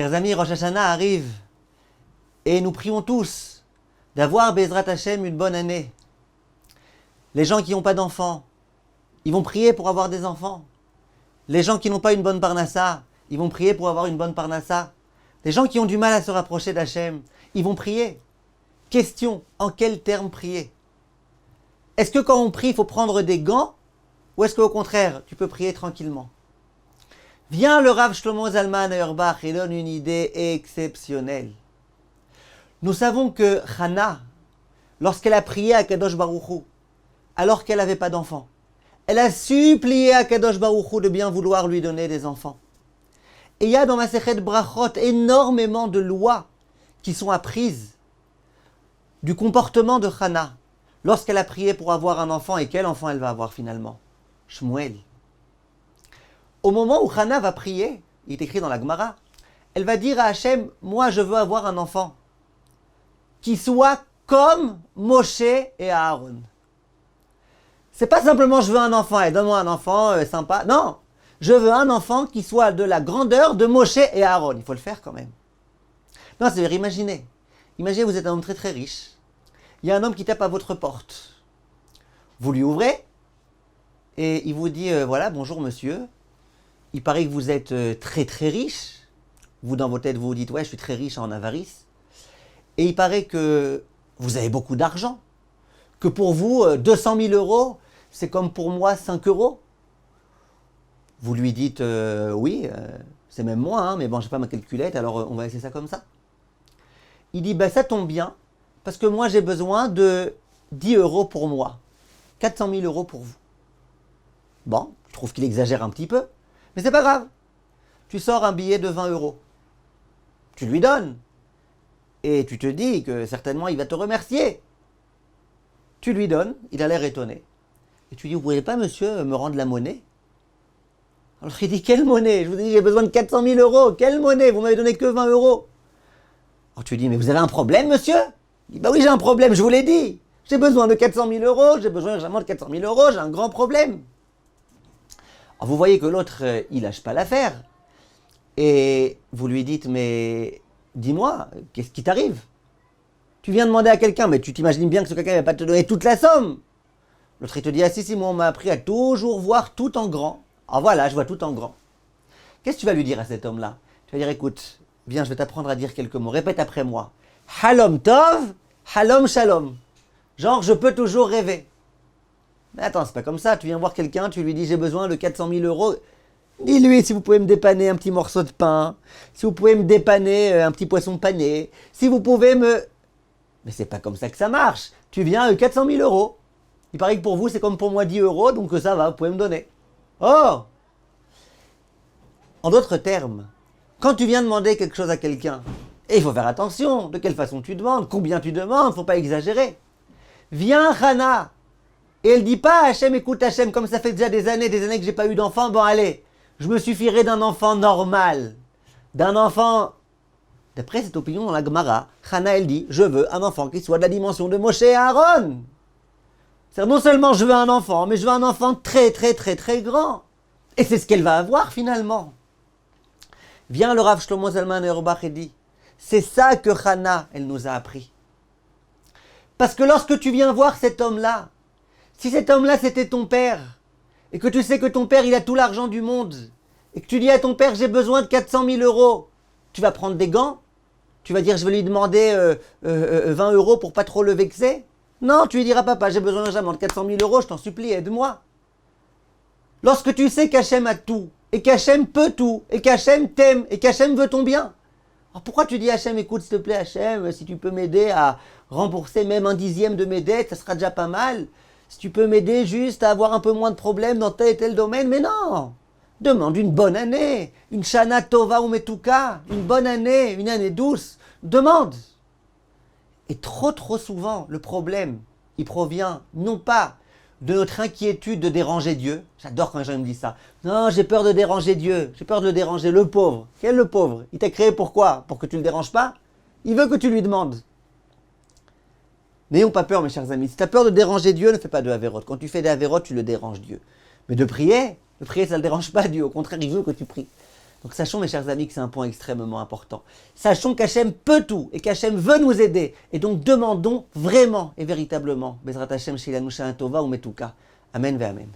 Chers amis, Rosh Hashanah arrive et nous prions tous d'avoir Bezrat Hashem une bonne année. Les gens qui n'ont pas d'enfants, ils vont prier pour avoir des enfants. Les gens qui n'ont pas une bonne parnassa, ils vont prier pour avoir une bonne parnassa. Les gens qui ont du mal à se rapprocher d'Hachem, ils vont prier. Question, en quels termes prier? Est-ce que quand on prie, il faut prendre des gants? Ou est-ce qu'au contraire, tu peux prier tranquillement? Vient le Rav Shlomo Zalman Auerbach et donne une idée exceptionnelle. Nous savons que Hana, lorsqu'elle a prié à Kadosh Baruch Hu, alors qu'elle n'avait pas d'enfant, elle a supplié à Kadosh Baruch Hu de bien vouloir lui donner des enfants. Et il y a dans Masechet Brachot énormément de lois qui sont apprises du comportement de Hana lorsqu'elle a prié pour avoir un enfant. Et quel enfant elle va avoir finalement? Shmuel. Au moment où Hana va prier, il est écrit dans la Gemara, elle va dire à Hachem, moi je veux avoir un enfant qui soit comme Moshe et Aaron. C'est pas simplement je veux un enfant, et donne-moi un enfant sympa. Non, je veux un enfant qui soit de la grandeur de Moshe et Aaron. Il faut le faire quand même. Non, c'est-à-dire imaginez. Imaginez vous êtes un homme très très riche. Il y a un homme qui tape à votre porte. Vous lui ouvrez et il vous dit voilà, bonjour monsieur. Il paraît que vous êtes très très riche. Vous dans vos têtes vous vous dites ouais, je suis très riche en avarice. Et il paraît que vous avez beaucoup d'argent. Que pour vous 200 000 euros, c'est comme pour moi 5 euros. Vous lui dites oui, c'est même moins, hein, mais bon, j'ai pas ma calculette, alors on va laisser ça comme ça. Il dit ça tombe bien, parce que moi j'ai besoin de 10 euros pour moi, 400 000 euros pour vous. Bon, je trouve qu'il exagère un petit peu, mais c'est pas grave. Tu sors un billet de 20 euros, tu lui donnes, et tu te dis que certainement il va te remercier. Tu lui donnes, il a l'air étonné, et tu dis vous pouvez pas monsieur me rendre la monnaie? Alors il dit quelle monnaie? Je vous ai dit j'ai besoin de 400 000 euros, quelle monnaie? Vous m'avez donné que 20 euros. Alors tu lui dis mais vous avez un problème monsieur? Il dit bah oui j'ai un problème, je vous l'ai dit. J'ai besoin de 400 000 euros, j'ai besoin vraiment de 400 000 euros, j'ai un grand problème. Alors vous voyez que l'autre il lâche pas l'affaire. Et vous lui dites mais dis-moi, qu'est-ce qui t'arrive? Tu viens demander à quelqu'un, mais tu t'imagines bien que ce quelqu'un ne va pas te donner toute la somme. L'autre il te dit ah si moi on m'a appris à toujours voir tout en grand. Ah voilà, je vois tout en grand. Qu'est-ce que tu vas lui dire à cet homme-là? Tu vas dire, écoute, viens, je vais t'apprendre à dire quelques mots. Répète après moi. Halom tov, halom shalom. Genre, je peux toujours rêver. Mais attends, c'est pas comme ça. Tu viens voir quelqu'un, tu lui dis, j'ai besoin de 400 000 euros. Dis-lui si vous pouvez me dépanner un petit morceau de pain. Si vous pouvez me dépanner un petit poisson pané. Si vous pouvez me... Mais c'est pas comme ça que ça marche. Tu viens, 400 000 euros. Il paraît que pour vous, c'est comme pour moi 10 euros, donc ça va, vous pouvez me donner. Oh! En d'autres termes, quand tu viens demander quelque chose à quelqu'un, et il faut faire attention, de quelle façon tu demandes, combien tu demandes, il ne faut pas exagérer. Vient Hana, et elle dit pas à Hachem, écoute Hachem, comme ça fait déjà des années que j'ai pas eu d'enfant, bon allez, je me suffirai d'un enfant normal, d'un enfant... D'après cette opinion dans la Gemara, Hana elle dit, je veux un enfant qui soit de la dimension de Moshe et Aaron. C'est-à-dire, non seulement je veux un enfant, mais je veux un enfant très très très très grand. Et c'est ce qu'elle va avoir finalement. Vient le Rav Shlomo Zalman Auerbach et dit, c'est ça que Hana, elle nous a appris. Parce que lorsque tu viens voir cet homme-là, si cet homme-là c'était ton père, et que tu sais que ton père il a tout l'argent du monde, et que tu dis à ton père j'ai besoin de 400 000 euros, tu vas prendre des gants? Tu vas dire je vais lui demander 20 euros pour pas trop le vexer? Non, tu lui diras, papa, j'ai besoin de 400 000 euros, je t'en supplie, aide-moi. Lorsque tu sais qu'Hachem a tout, et qu'Hachem peut tout, et qu'Hachem t'aime, et qu'Hachem veut ton bien, alors pourquoi tu dis à Hachem, écoute, s'il te plaît, Hachem, si tu peux m'aider à rembourser même 1/10 de mes dettes, ça sera déjà pas mal. Si tu peux m'aider juste à avoir un peu moins de problèmes dans tel et tel domaine, mais non! Demande une bonne année, une Shana Tova ou Metuka, une bonne année, une année douce. Demande! Et trop souvent, le problème, il provient non pas de notre inquiétude de déranger Dieu. J'adore quand les gens me disent ça. Non, j'ai peur de déranger Dieu. J'ai peur de le déranger. Le pauvre. Quel le pauvre? Il t'a créé pourquoi? Pour que tu ne le déranges pas? Il veut que tu lui demandes. N'ayons pas peur, mes chers amis. Si tu as peur de déranger Dieu, ne fais pas de Haverot. Quand tu fais des Haverot, tu le déranges Dieu. Mais de prier, ça ne le dérange pas Dieu. Au contraire, il veut que tu pries. Donc sachons, mes chers amis, que c'est un point extrêmement important. Sachons qu'Hachem peut tout et qu'Hachem veut nous aider. Et donc demandons vraiment et véritablement, Bezrat Hashem, Shilanu Shana Tova ou Metuka. Amen ve Amen.